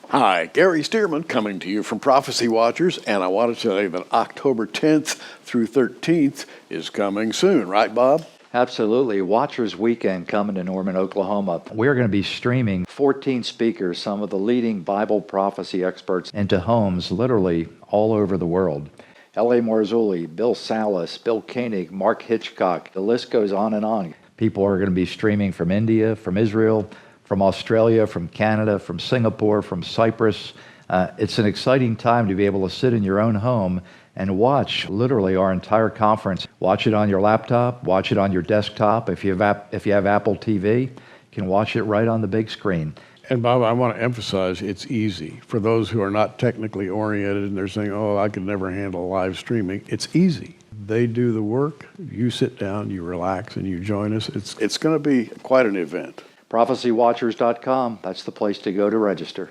Hi, Gary Stearman coming to you from Prophecy Watchers, and I want to tell you that October 10th through 13th is coming soon, right, Bob? Absolutely. Watchers Weekend coming to Norman, Oklahoma. We're going to be streaming 14 speakers, some of the leading Bible prophecy experts, into homes literally all over the world. L.A. Marzulli, Bill Salas, Bill Koenig, Mark Hitchcock, the list goes on and on. People are going to be streaming from India, from Israel, from Australia, from Canada, from Singapore, from Cyprus. It's an exciting time to be able to sit in your own home and watch literally our entire conference. Watch it on your laptop, watch it on your desktop. If you have Apple TV, you can watch it right on the big screen. And Bob, I want to emphasize it's easy. For those who are not technically oriented and they're saying, oh, I could never handle live streaming, it's easy. They do the work, you sit down, you relax, and you join us. It's going to be quite an event. ProphecyWatchers.com, that's the place to go to register.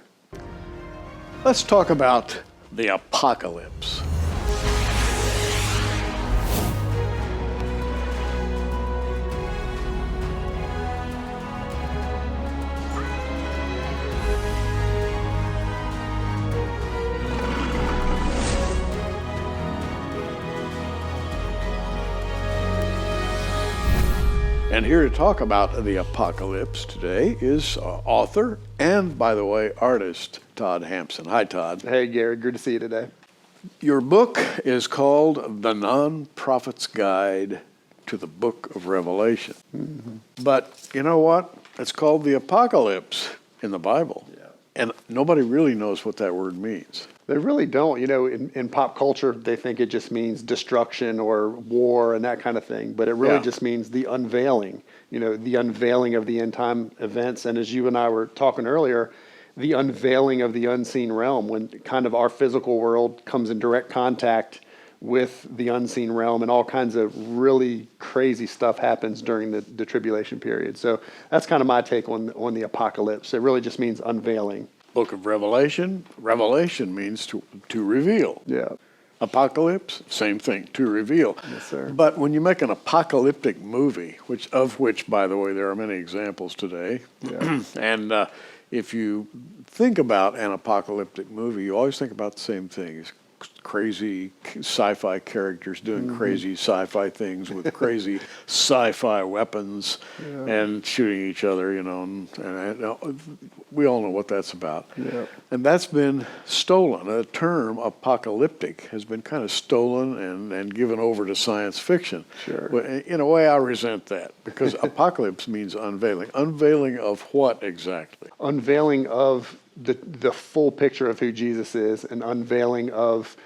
Let's talk about the apocalypse. And here to talk about the apocalypse today is author and, by the way, artist Todd Hampson. Hi, Todd. Hey, Gary. Good to see you today. Your book is called The Non-Prophet's Guide to the Book of Revelation. Mm-hmm. But you know what? It's called the apocalypse in the Bible. Yeah. And nobody really knows what that word means. They really don't. You know, in pop culture, they think it just means destruction or war and that kind of thing. But it really just means the unveiling, the unveiling of the end time events. And as you and I were talking earlier, the unveiling of the unseen realm, when kind of our physical world comes in direct contact with the unseen realm, and all kinds of really crazy stuff happens during the tribulation period. So that's kind of my take on the apocalypse. It really just means unveiling. Book of Revelation. Revelation means to reveal. Yeah. Apocalypse, same thing, to reveal. Yes, sir. But when you make an apocalyptic movie, which, by the way, there are many examples today, and if you think about an apocalyptic movie, you always think about the same things. Crazy sci-fi characters doing crazy sci-fi things with crazy sci-fi weapons and shooting each other, and we all know what that's about. Yeah. And that's been stolen. The term apocalyptic has been kind of stolen and given over to science fiction. Sure. But in a way, I resent that, because apocalypse means unveiling. Unveiling of what exactly? Unveiling of the full picture of who Jesus is, and unveiling of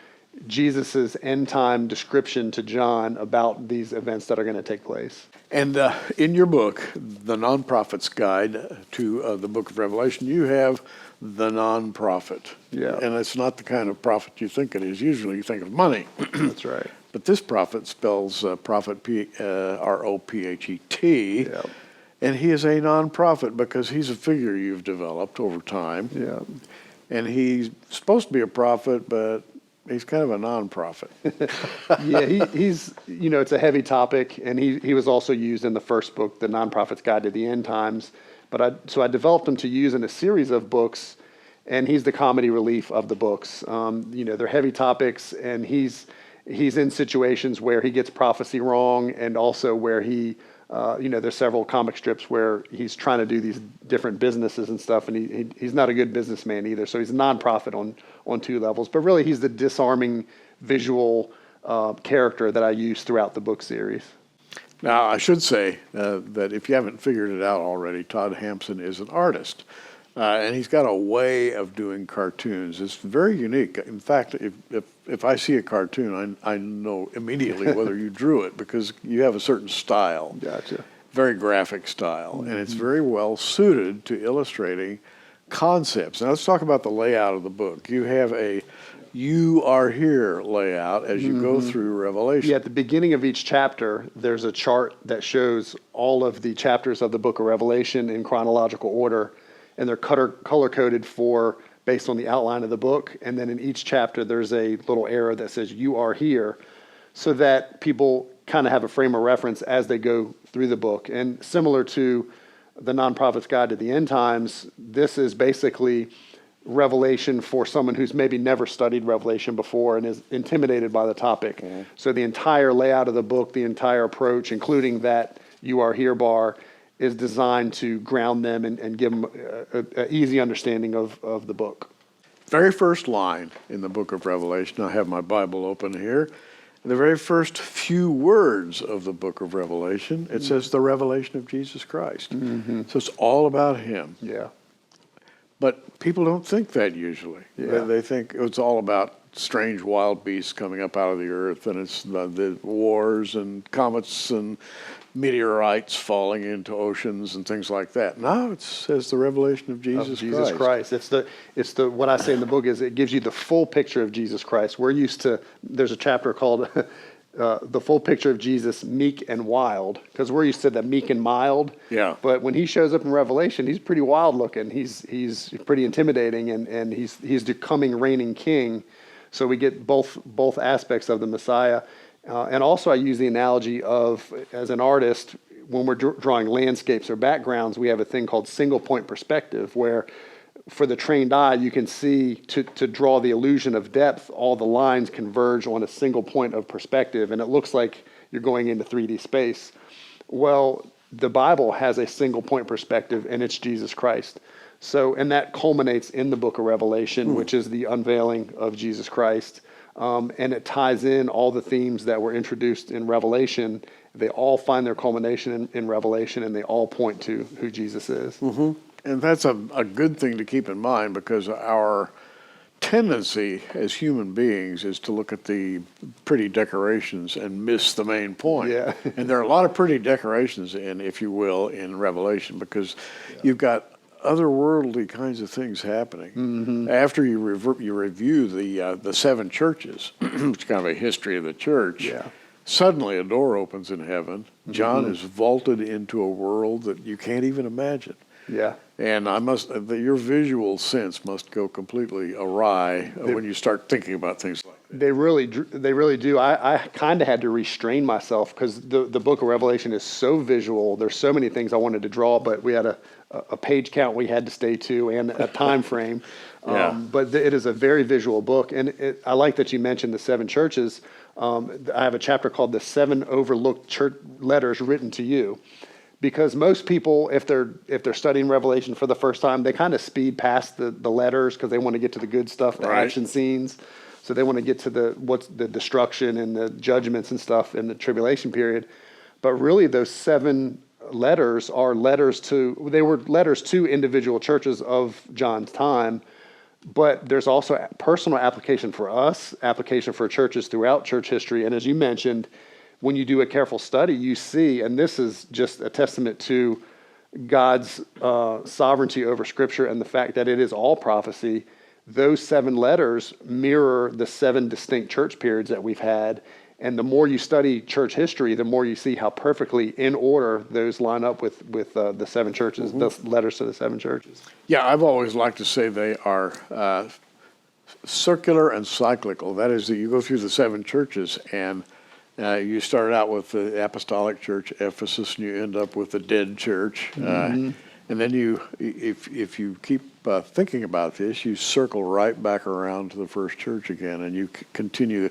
Jesus's end time description to John about these events that are going to take place. And in your book, The Non-Prophet's Guide to the Book of Revelation, you have the non-prophet. Yeah. And it's not the kind of prophet you think it is. Usually you think of money. That's right. But this prophet spells prophet R-O-P-H-E-T. Yeah. And he is a non-prophet because he's a figure you've developed over time. Yeah. And he's supposed to be a prophet, but he's kind of a non-prophet. Yeah, he's it's a heavy topic, and he was also used in the first book, The Non-Prophet's Guide to the End Times. So I developed him to use in a series of books, and he's the comedy relief of the books. They're heavy topics, and he's in situations where he gets prophecy wrong, and also where he there's several comic strips where he's trying to do these different businesses and stuff, and he's not a good businessman either. So he's a non-prophet on two levels. But really, he's the disarming visual character that I use throughout the book series. Now, I should say that if you haven't figured it out already, Todd Hampson is an artist. And he's got a way of doing cartoons. It's very unique. In fact, if I see a cartoon, I know immediately whether you drew it, because you have a certain style. Gotcha. Very graphic style. And it's very well suited to illustrating concepts. Now let's talk about the layout of the book. You have a "You Are Here" layout as you go through Revelation. Yeah, at the beginning of each chapter, there's a chart that shows all of the chapters of the book of Revelation in chronological order. And they're color-coded based on the outline of the book. And then in each chapter, there's a little arrow that says, "You are here," so that people kind of have a frame of reference as they go through the book. And similar to the Non-Prophet's Guide to the End Times, this is basically Revelation for someone who's maybe never studied Revelation before and is intimidated by the topic. So the entire layout of the book, the entire approach, including that "you are here" bar, is designed to ground them and give them an easy understanding of the book. Very first line in the book of Revelation, I have my Bible open here. The very first few words of the book of Revelation, it says the revelation of Jesus Christ. So it's all about him. Yeah. But people don't think that usually. Yeah. They think it's all about strange wild beasts coming up out of the earth, and it's the wars and comets and meteorites falling into oceans and things like that. No, it says the revelation of Jesus Christ. It's the what I say in the book is it gives you the full picture of Jesus Christ. We're used to, there's a chapter called the full picture of Jesus, meek and wild, because we're used to the meek and mild. Yeah. But when he shows up in Revelation, he's pretty wild looking. He's pretty intimidating, and he's the coming reigning king. So we get both aspects of the Messiah. And also I use the analogy of, as an artist, when we're drawing landscapes or backgrounds, we have a thing called single point perspective, where for the trained eye, you can see to draw the illusion of depth, all the lines converge on a single point of perspective, and it looks like you're going into 3D space. Well, the Bible has a single point perspective, and it's Jesus Christ. So, and that culminates in the book of Revelation, which is the unveiling of Jesus Christ. And it ties in all the themes that were introduced in Revelation. They all find their culmination in Revelation, and they all point to who Jesus is. And that's a good thing to keep in mind, because our tendency as human beings is to look at the pretty decorations and miss the main point. Yeah. And there are a lot of pretty decorations if you will, in Revelation, because you've got otherworldly kinds of things happening. After you review the seven churches, which is kind of a history of the church, suddenly a door opens in heaven. John is vaulted into a world that you can't even imagine. Yeah. And your visual sense must go completely awry when you start thinking about things like that. They really do. I kind of had to restrain myself because the book of Revelation is so visual. There's so many things I wanted to draw, but we had a page count we had to stay to and a time frame. But it is a very visual book. And I like that you mentioned the seven churches. I have a chapter called The Seven Overlooked Church Letters Written to You. Because most people, if they're studying Revelation for the first time, they kind of speed past the letters because they want to get to the good stuff, the action scenes. So they want to get to the destruction and the judgments and stuff in the tribulation period. But really, those seven letters were letters to individual churches of John's time. But there's also personal application for us, application for churches throughout church history. And as you mentioned, when you do a careful study, you see, and this is just a testament to God's sovereignty over Scripture and the fact that it is all prophecy, those seven letters mirror the seven distinct church periods that we've had. And the more you study church history, the more you see how perfectly in order those line up with the seven churches, the letters to the seven churches. Yeah, I've always liked to say they are circular and cyclical. That is, that you go through the seven churches and you start out with the apostolic church, Ephesus, and you end up with the dead church. And then if you keep thinking about this, you circle right back around to the first church again, and you continue,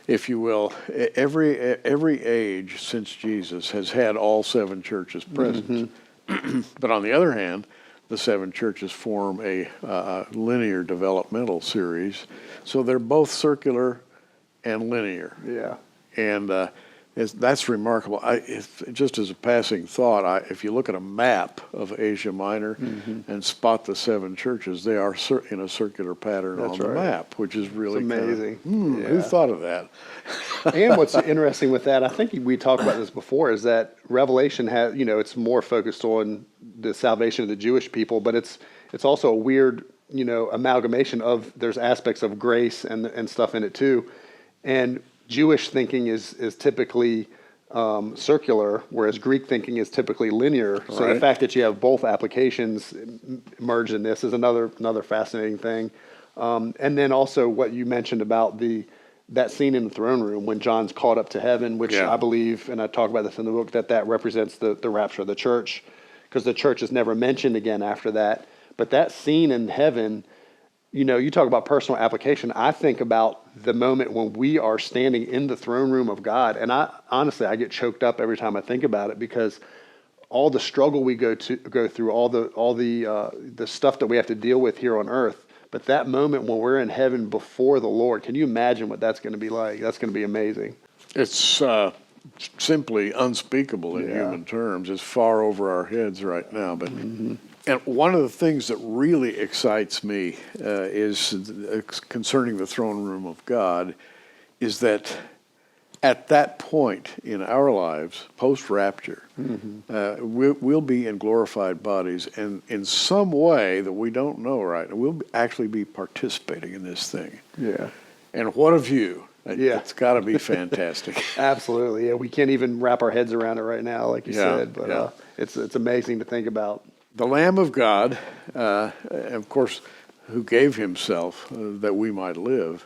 if you will. Every age since Jesus has had all seven churches present. But on the other hand, the seven churches form a linear developmental series. So they're both circular and linear. Yeah. And that's remarkable. Just as a passing thought, if you look at a map of Asia Minor and spot the seven churches, they are in a circular pattern on the map, which is really amazing. Who thought of that? And what's interesting with that, I think we talked about this before, is that Revelation has, it's more focused on the salvation of the Jewish people, but it's also a weird, amalgamation of, there's aspects of grace and stuff in it too. And Jewish thinking is typically circular, whereas Greek thinking is typically linear. So the fact that you have both applications merged in this is another fascinating thing. And then also what you mentioned about that scene in the throne room when John's caught up to heaven, which I believe, and I talk about this in the book, that represents the rapture of the church, because the church is never mentioned again after that. But that scene in heaven, you talk about personal application. I think about the moment when we are standing in the throne room of God. And I get choked up every time I think about it, because all the struggle we go through, all the stuff that we have to deal with here on earth. But that moment when we're in heaven before the Lord, can you imagine what that's going to be like? That's going to be amazing. It's simply unspeakable in human terms. It's far over our heads right now. But and one of the things that really excites me is concerning the throne room of God, is that at that point in our lives, post-rapture, we'll be in glorified bodies, and in some way that we don't know right now, we'll actually be participating in this thing. Yeah. And what a view. Yeah. It's got to be fantastic. Absolutely. Yeah, we can't even wrap our heads around it right now, like you said, but it's amazing to think about. The Lamb of God, of course, who gave himself that we might live.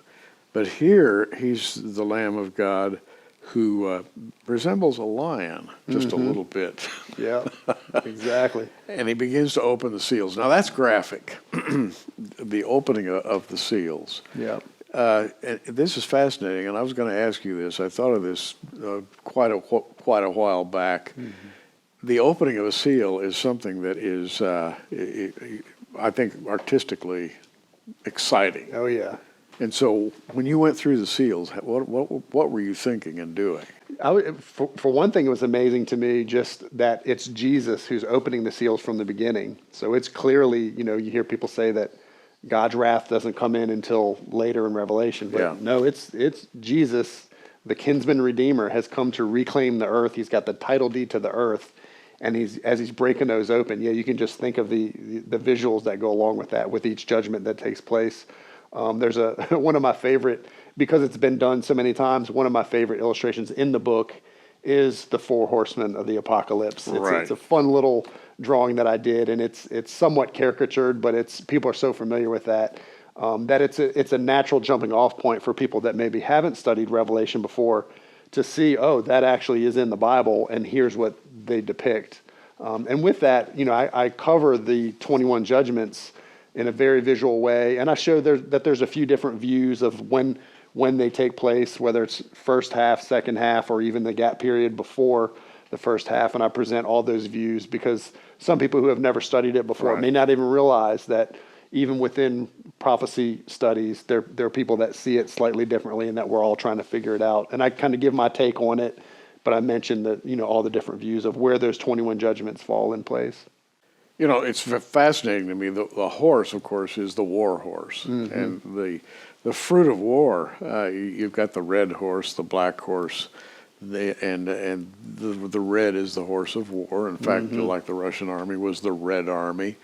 But here, he's the Lamb of God who resembles a lion just a little bit. Yeah, exactly. And he begins to open the seals. Now, that's graphic, the opening of the seals. Yeah. And this is fascinating, and I was going to ask you this. I thought of this quite a while back. The opening of a seal is something that is, I think, artistically exciting. Oh, yeah. And so, when you went through the seals, what were you thinking and doing? For one thing, it was amazing to me just that it's Jesus who's opening the seals from the beginning. So it's clearly, you hear people say that God's wrath doesn't come in until later in Revelation. But no, it's Jesus, the kinsman redeemer, has come to reclaim the earth. He's got the title deed to the earth. And as he's breaking those open, you can just think of the visuals that go along with that, with each judgment that takes place. There's one of my favorite, because it's been done so many times, one of my favorite illustrations in the book is the 4 horsemen of the apocalypse. It's a fun little drawing that I did, and it's somewhat caricatured, but people are so familiar with that that it's a natural jumping off point for people that maybe haven't studied Revelation before to see, oh, that actually is in the Bible, and here's what they depict. And with that, I cover the 21 judgments in a very visual way, and I show that there's a few different views of when they take place, whether it's first half, second half, or even the gap period before the first half, and I present all those views because some people who have never studied it before may not even realize that even within prophecy studies, there are people that see it slightly differently, and that we're all trying to figure it out. And I kind of give my take on it, but I mentioned that all the different views of where those 21 judgments fall in place. It's fascinating to me. The horse, of course, is the war horse, and the fruit of war. You've got the red horse, the black horse, and the red is the horse of war. In fact, like the Russian army was the Red Army.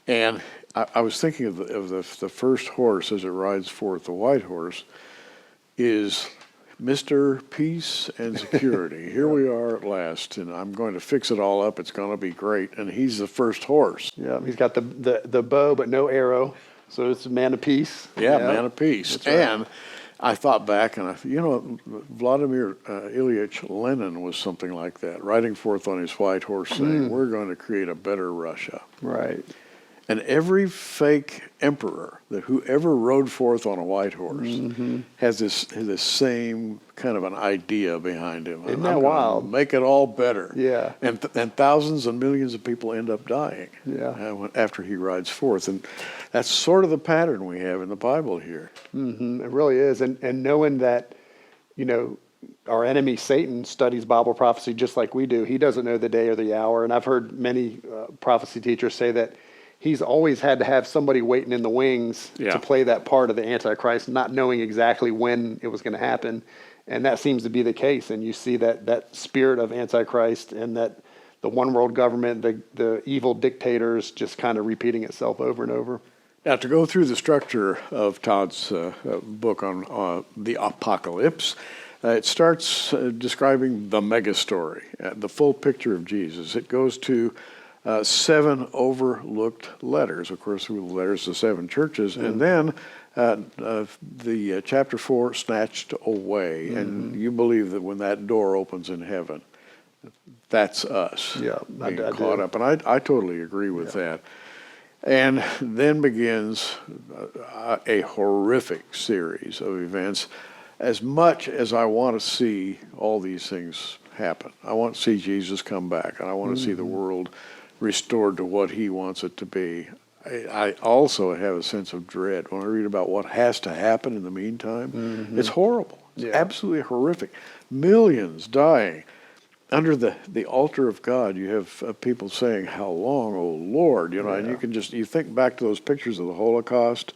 And I was thinking of the first horse as it rides forth. The white horse is Mr. Peace and Security. Here we are at last, and I'm going to fix it all up. It's going to be great. And he's the first horse. Yeah, he's got the bow but no arrow, so it's a man of peace. Yeah, man of peace. That's right. And I thought back, and Vladimir Ilyich Lenin was something like that, riding forth on his white horse, saying, "We're going to create a better Russia." Right. And every fake emperor whoever rode forth on a white horse has this same kind of an idea behind him. Isn't that wild? Make it all better. Yeah. And thousands and millions of people end up dying. Yeah. After he rides forth, and that's sort of the pattern we have in the Bible here. It really is, and knowing that, our enemy Satan studies Bible prophecy just like we do. He doesn't know the day or the hour, and I've heard many prophecy teachers say that he's always had to have somebody waiting in the wings to play that part of the Antichrist, not knowing exactly when it was going to happen. And that seems to be the case. And you see that spirit of Antichrist and that the one world government, the evil dictators just kind of repeating itself over and over. Now, to go through the structure of Todd's book on the apocalypse, it starts describing the mega story, the full picture of Jesus. It goes to 7 overlooked letters, of course, the letters to 7 churches, and then the chapter 4, snatched away. And you believe that when that door opens in heaven, that's us being caught up. And I totally agree with that. And then begins a horrific series of events. As much as I want to see all these things happen, I want to see Jesus come back, and I want to see the world restored to what he wants it to be. I also have a sense of dread when I read about what has to happen in the meantime. It's horrible. It's absolutely horrific. Millions dying. Under the altar of God, you have people saying, "How long, O Lord?" And you think back to those pictures of the Holocaust.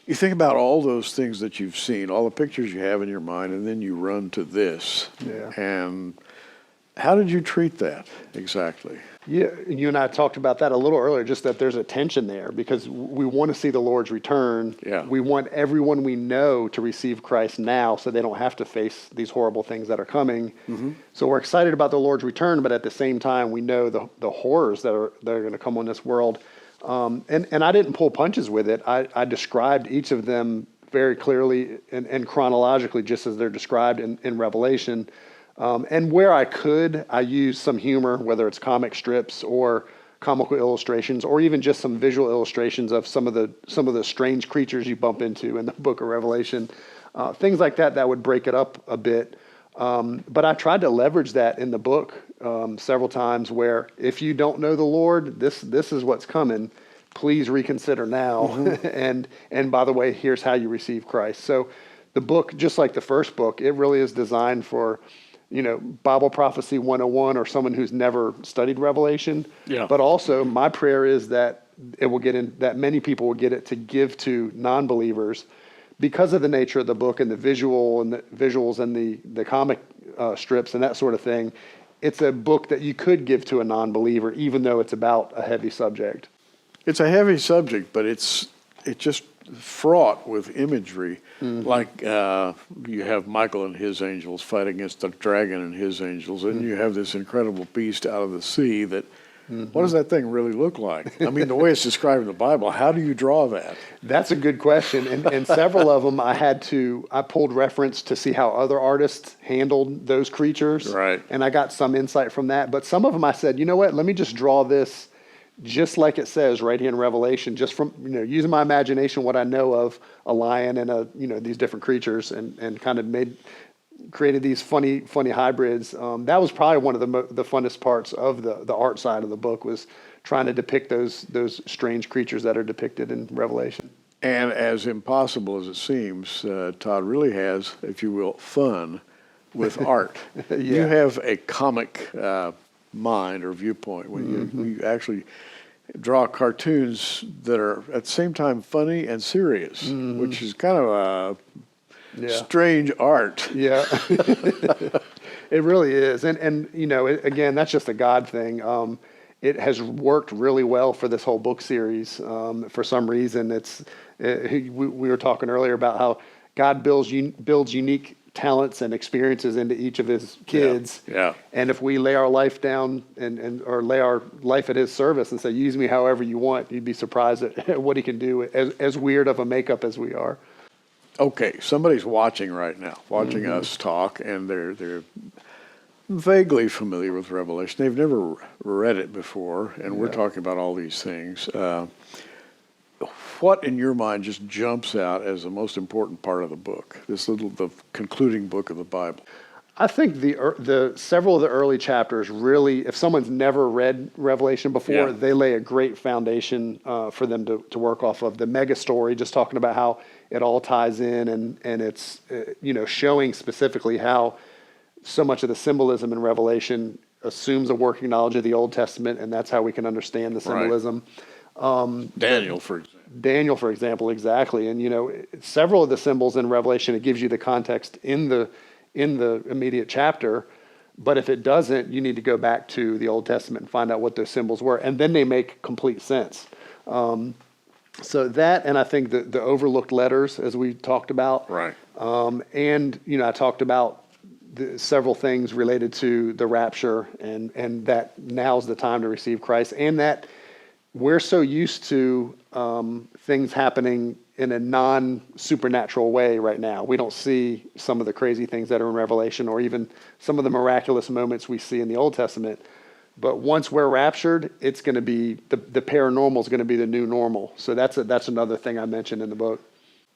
You think about all those things that you've seen, all the pictures you have in your mind, and then you run to this. Yeah. And how did you treat that exactly? Yeah, you and I talked about that a little earlier, just that there's a tension there because we want to see the Lord's return. Yeah. We want everyone we know to receive Christ now so they don't have to face these horrible things that are coming. So we're excited about the Lord's return, but at the same time, we know the horrors that are going to come on this world. And I didn't pull punches with it. I described each of them very clearly and chronologically, just as they're described in Revelation. And where I could, I used some humor, whether it's comic strips or comical illustrations, or even just some visual illustrations of some of the strange creatures you bump into in the Book of Revelation, things like that would break it up a bit. But I tried to leverage that in the book several times, where if you don't know the Lord, this is what's coming. Please reconsider now. And by the way, here's how you receive Christ. So the book, just like the first book, it really is designed for Bible prophecy 101 or someone who's never studied Revelation. Yeah. But also my prayer is that that many people will get it to give to non-believers because of the nature of the book and the visuals and the comic strips and that sort of thing. It's a book that you could give to a non-believer, even though it's about a heavy subject. It's a heavy subject, but it's just fraught with imagery. Like you have Michael and his angels fight against the dragon and his angels, and you have this incredible beast out of the sea that, what does that thing really look like? I mean, the way it's described in the Bible, how do you draw that? That's a good question. And several of them I pulled reference to see how other artists handled those creatures. Right. And I got some insight from that. But some of them I said, you know what, let me just draw this just like it says right here in Revelation, just from, using my imagination, what I know of a lion and these different creatures and kind of created these funny hybrids. That was probably one of the funnest parts of the art side of the book, was trying to depict those strange creatures that are depicted in Revelation. And as impossible as it seems, Todd really has, if you will, fun with art. You have a comic mind or viewpoint when you actually draw cartoons that are at the same time funny and serious, which is kind of a strange art. Yeah, it really is. And again, that's just a God thing. It has worked really well for this whole book series. For some reason, we were talking earlier about how God builds unique talents and experiences into each of his kids. Yeah. And if we lay our life down or lay our life at his service and say, use me however you want, you'd be surprised at what he can do, as weird of a makeup as we are. Okay, somebody's watching right now, watching us talk, and they're vaguely familiar with Revelation. They've never read it before, and we're talking about all these things. What in your mind just jumps out as the most important part of the book, the concluding book of the Bible? I think the several of the early chapters really, if someone's never read Revelation before, they lay a great foundation for them to work off of. The mega story, just talking about how it all ties in, and it's showing specifically how so much of the symbolism in Revelation assumes a working knowledge of the Old Testament, and that's how we can understand the symbolism. Daniel, for example. Daniel, for example, exactly. And several of the symbols in Revelation, it gives you the context in the immediate chapter, but if it doesn't, you need to go back to the Old Testament and find out what those symbols were, and then they make complete sense. So that, and I think the overlooked letters, as we talked about, right? And I talked about several things related to the rapture, and that now's the time to receive Christ, and that we're so used to things happening in a non-supernatural way right now. We don't see some of the crazy things that are in Revelation, or even some of the miraculous moments we see in the Old Testament. But once we're raptured, it's going to be the paranormal is going to be the new normal. So that's another thing I mentioned in the book.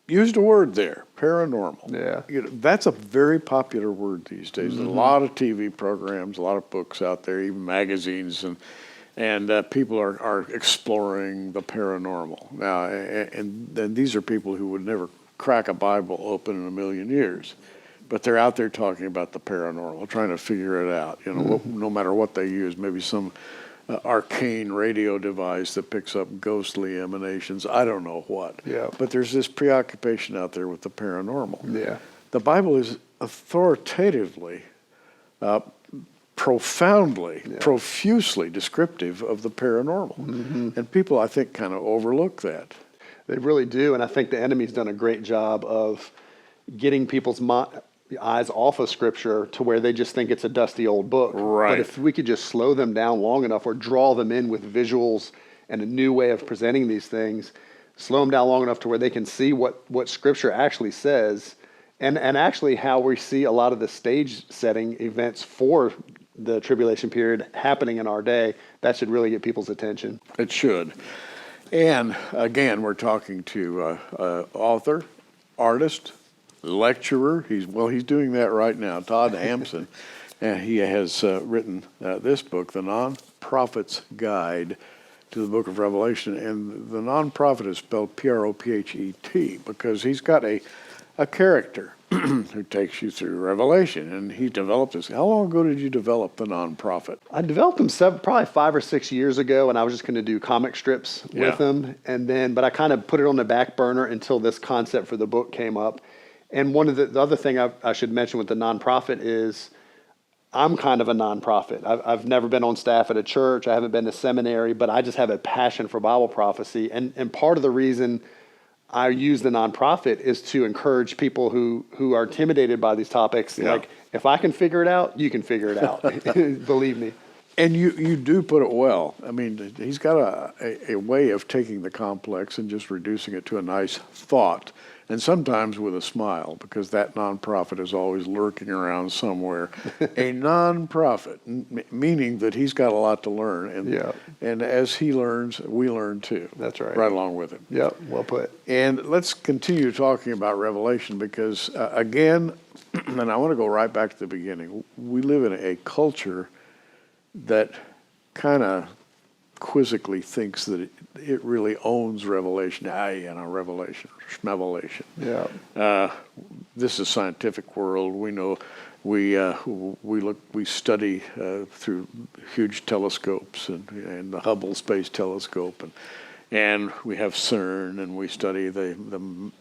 Used a word there, paranormal. Yeah. That's a very popular word these days. There's a lot of TV programs, a lot of books out there, even magazines, and people are exploring the paranormal. Now, and these are people who would never crack a Bible open in a million years. But they're out there talking about the paranormal, trying to figure it out. No matter what they use, maybe some arcane radio device that picks up ghostly emanations. I don't know what. Yeah. But there's this preoccupation out there with the paranormal. Yeah. The Bible is authoritatively, profoundly, profusely descriptive of the paranormal. And people, I think, kind of overlook that. They really do. And I think the enemy's done a great job of getting people's eyes off of Scripture to where they just think it's a dusty old book. Right. But if we could just slow them down long enough or draw them in with visuals and a new way of presenting these things, slow them down long enough to where they can see what Scripture actually says and actually how we see a lot of the stage setting events for the tribulation period happening in our day, that should really get people's attention. It should. And again, we're talking to author, artist, lecturer. He's doing that right now, Todd Hampson. And he has written this book, The Non-Prophet's Guide to the Book of Revelation. And the non-prophet is spelled Prophet because he's got a character who takes you through Revelation. And he developed this. How long ago did you develop the non-prophet? I developed him probably 5 or 6 years ago, and I was just going to do comic strips with him. But I kind of put it on the back burner until this concept for the book came up. And one of the other thing I should mention with the nonprofit is I'm kind of a nonprofit. I've never been on staff at a church. I haven't been to seminary, but I just have a passion for Bible prophecy. And part of the reason I use the nonprofit is to encourage people who are intimidated by these topics. Yeah. Like, if I can figure it out, you can figure it out. Believe me. And you do put it well. I mean, he's got a way of taking the complex and just reducing it to a nice thought. And sometimes with a smile, because that nonprofit is always lurking around somewhere. A nonprofit, meaning that he's got a lot to learn. And as he learns, we learn too. That's right. Right along with him. Yep, well put. And let's continue talking about Revelation because, again, and I want to go right back to the beginning, we live in a culture that kind of quizzically thinks that it really owns Revelation. Revelation, schmevelation. Yeah. This is scientific world. We know we study through huge telescopes and the Hubble Space Telescope and we have CERN and we study the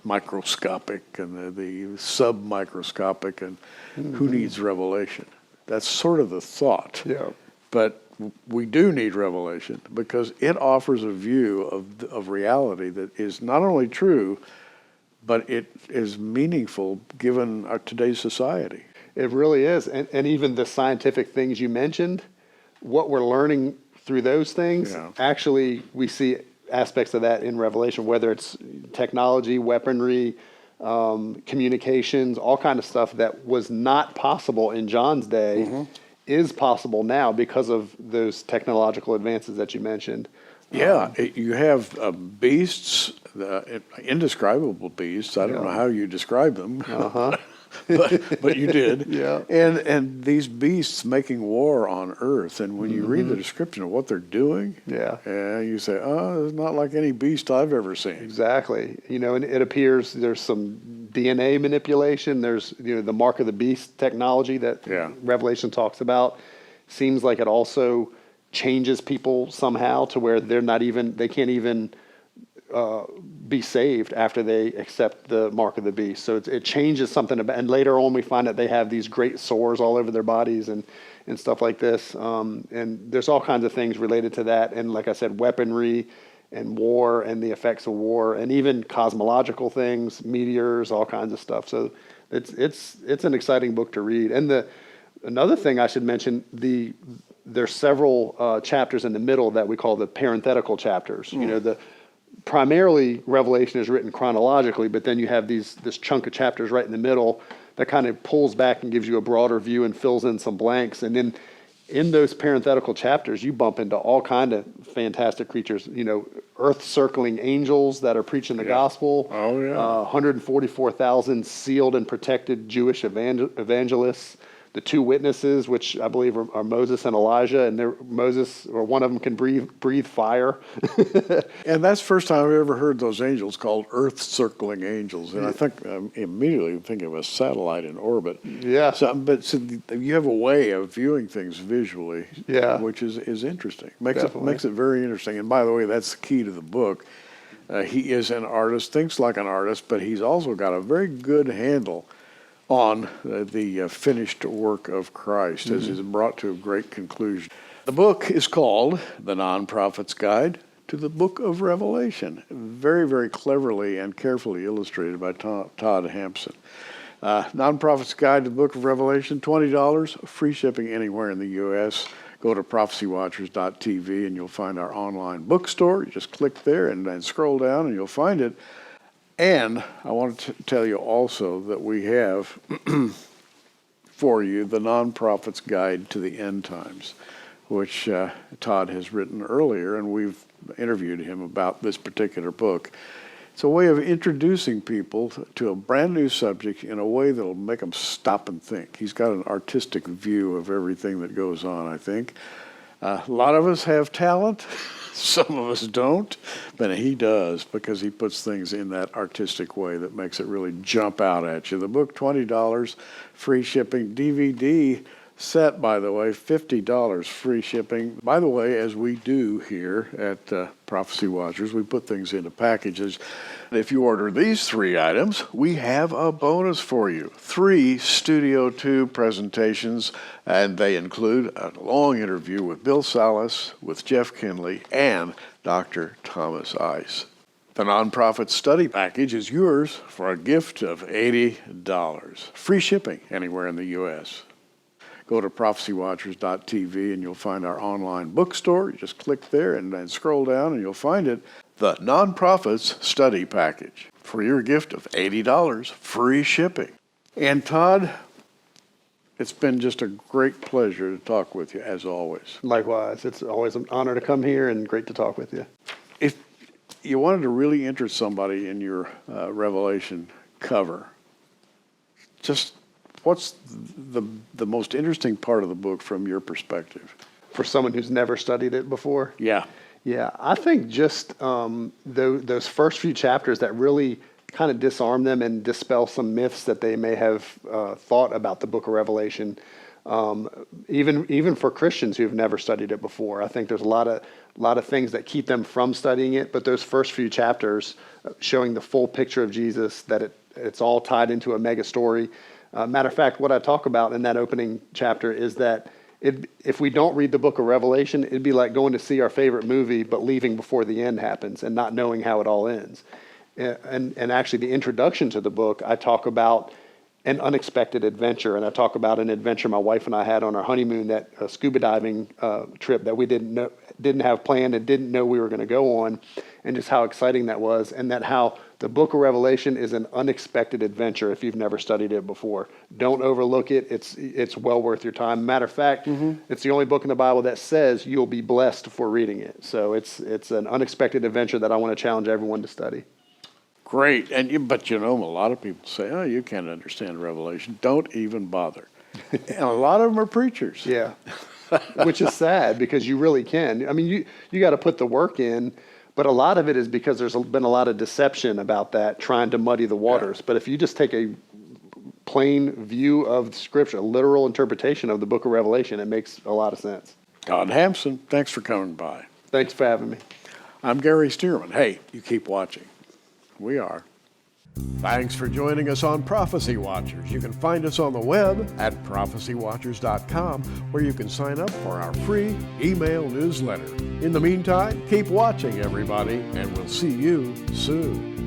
microscopic and the submicroscopic and who needs revelation? That's sort of the thought. Yeah. But we do need revelation because it offers a view of reality that is not only true, but it is meaningful given today's society. It really is. And even the scientific things you mentioned, what we're learning through those things, actually we see aspects of that in Revelation, whether it's technology, weaponry, communications, all kind of stuff that was not possible in John's day. Is possible now because of those technological advances that you mentioned. You have beasts, indescribable beasts. I don't know how you describe them, but you did. And these beasts making war on Earth. And when you read the description of what they're doing, you say, it's not like any beast I've ever seen. Exactly. And it appears there's some DNA manipulation. There's the mark of the beast technology that Revelation talks about. Seems like it also changes people somehow to where they can't even be saved after they accept the mark of the beast. So it changes something about, and later on we find that they have these great sores all over their bodies and stuff like this. And there's all kinds of things related to that. And like I said, weaponry and war and the effects of war and even cosmological things, meteors, all kinds of stuff. So it's an exciting book to read. And another thing I should mention, there's several chapters in the middle that we call the parenthetical chapters. Primarily Revelation is written chronologically, but then you have this chunk of chapters right in the middle that kind of pulls back and gives you a broader view and fills in some blanks. And then in those parenthetical chapters, you bump into all kind of fantastic creatures, earth-circling angels that are preaching the gospel. Oh, yeah. 144,000 sealed and protected Jewish evangelists. The two witnesses, which I believe are Moses and Elijah, and Moses, or one of them can breathe fire. And that's the first time I've ever heard those angels called earth-circling angels. And I think I'm immediately thinking of a satellite in orbit. Yeah. So you have a way of viewing things visually, which is interesting. Makes it very interesting. And by the way, that's the key to the book. He is an artist, thinks like an artist, but he's also got a very good handle on the finished work of Christ as is brought to a great conclusion. The book is called The Non-Prophet's Guide to the Book of Revelation. Very, very cleverly and carefully illustrated by Todd Hampson. Non-Prophet's Guide to the Book of Revelation, $20, free shipping anywhere in the U.S. Go to prophecywatchers.tv and you'll find our online bookstore. You just click there and scroll down and you'll find it. And I want to tell you also that we have for you the Non-Prophet's Guide to the End Times, which Todd has written earlier, and we've interviewed him about this particular book. It's a way of introducing people to a brand new subject in a way that'll make them stop and think. He's got an artistic view of everything that goes on, I think. A lot of us have talent. Some of us don't, but he does, because he puts things in that artistic way that makes it really jump out at you. The book, $20, free shipping. DVD set, by the way, $50, free shipping. By the way, as we do here at Prophecy Watchers, we put things into packages. If you order these 3 items, we have a bonus for you. 3 Studio 2 presentations, and they include a long interview with Bill Salas, with Jeff Kinley, and Dr. Thomas Ice. The Non-Prophet Study Package is yours for a gift of $80. Free shipping anywhere in the U.S. Go to prophecywatchers.tv and you'll find our online bookstore. You just click there and scroll down and you'll find it. The Non-Prophets Study Package for your gift of $80, free shipping. And Todd, it's been just a great pleasure to talk with you, as always. Likewise. It's always an honor to come here and great to talk with you. If you wanted to really interest somebody in your Revelation cover, just what's the most interesting part of the book from your perspective? For someone who's never studied it before? Yeah. Yeah, I think just those first few chapters that really kind of disarm them and dispel some myths that they may have thought about the book of Revelation. Even for Christians who've never studied it before, I think there's a lot of things that keep them from studying it. But those first few chapters showing the full picture of Jesus, that it's all tied into a mega story. Matter of fact, what I talk about in that opening chapter is that if we don't read the book of Revelation, it'd be like going to see our favorite movie, but leaving before the end happens and not knowing how it all ends. And actually, the introduction to the book, I talk about an unexpected adventure, and I talk about an adventure my wife and I had on our honeymoon, that scuba diving trip that we didn't have planned and didn't know we were going to go on, and just how exciting that was, and that how the book of Revelation is an unexpected adventure if you've never studied it before. Don't overlook it. It's well worth your time. Matter of fact, it's the only book in the Bible that says you'll be blessed for reading it. So it's an unexpected adventure that I want to challenge everyone to study. Great. But a lot of people say, oh, you can't understand Revelation. Don't even bother. And a lot of them are preachers. Yeah, which is sad, because you really can. I mean, you got to put the work in. But a lot of it is because there's been a lot of deception about that, trying to muddy the waters. Yeah. But if you just take a plain view of Scripture, a literal interpretation of the book of Revelation, it makes a lot of sense. Todd Hampson, thanks for coming by. Thanks for having me. I'm Gary Stearman. Hey, you keep watching. We are. Thanks for joining us on Prophecy Watchers. You can find us on the web at prophecywatchers.com, where you can sign up for our free email newsletter. In the meantime, keep watching, everybody, and we'll see you soon.